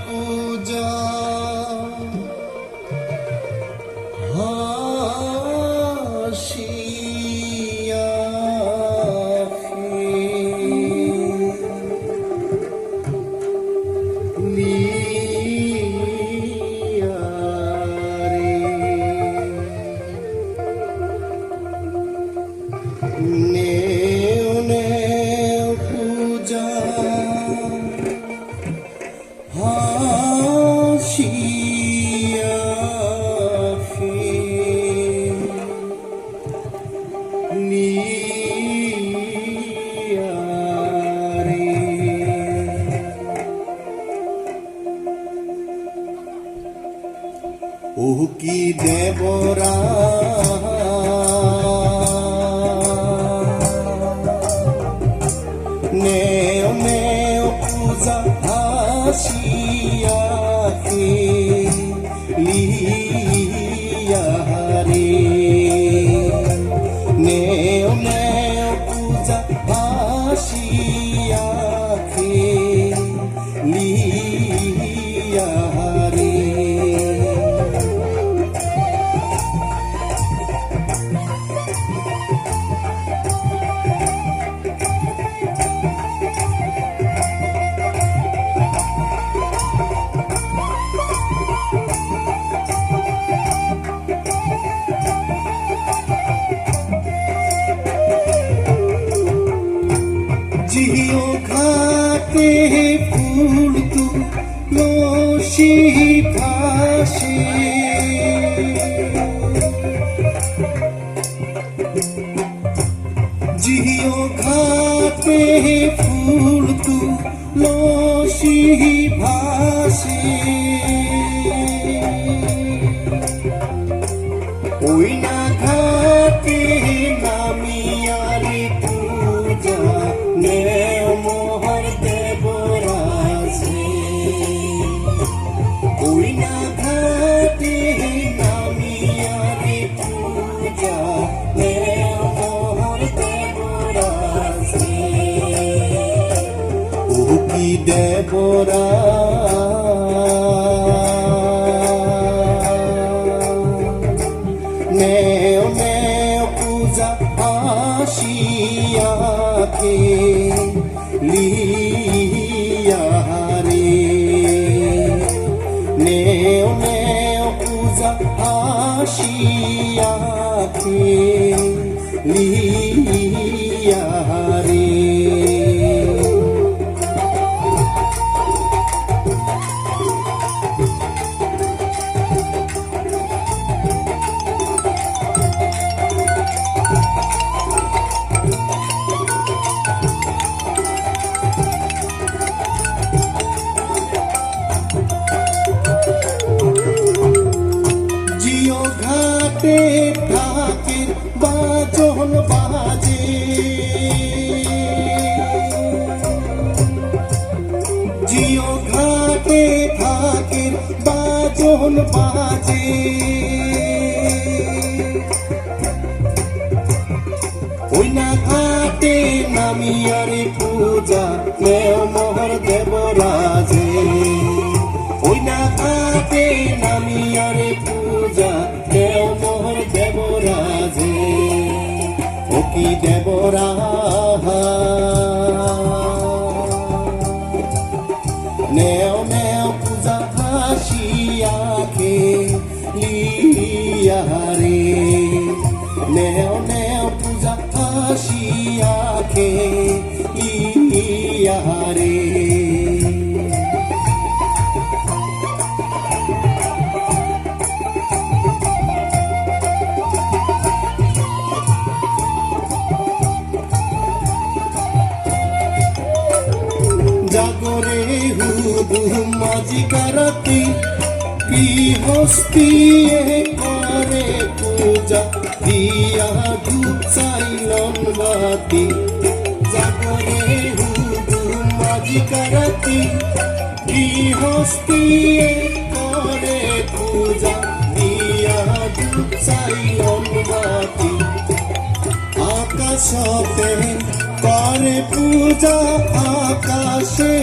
পূজা হাসিয়া লিয়া রে নেও নেও পূজা হাসিয়া লিয়া রে ও কি দেবরা নেও নেও পূজা হাসিয়া লিয়া রে নেও নেও পূজা হাসিয়া লিয়া রে जियो घाटे फूल तू लोशी भाषे जियो घाटे फूल तू लोशी भाषे ओई ना घाटे नामियारी पूजा नेओ मोहर देवराजे ओई ना घाटे नामियारी पूजा नेओ मोहर देवराजे ओ की देवरा नेओ नेओ पूजा हाशिया लिया रे नेओ नेओ पूजा हाशिया लिया रे ঘাটে ঢাকের বাজন বাজে জিও ঘাটে ঢাকের বাজন বাজে ওই না ঘাটে নামিয়ারে পূজা নেও মোহর দেবরাজে ওই না ঘাটে নামিয়ারে পূজা নেও মোহর দেবরাজে ও কি দেবরা নেও নেও পূজা হাসিয়া লিয়া রে নেও নেও পূজা হাসিয়া লিয়া রে জাগরে হুদু মাঝি কারাতি গৃহস্থী করে পূজা দিয়া ধূপ চাইলন বাতি জাগরে হুদু মাঝি কারাতি গৃহস্থী করে পূজা দিয়া ধূপ চাইলন বাতি আকাশতে করে পূজা আকাশে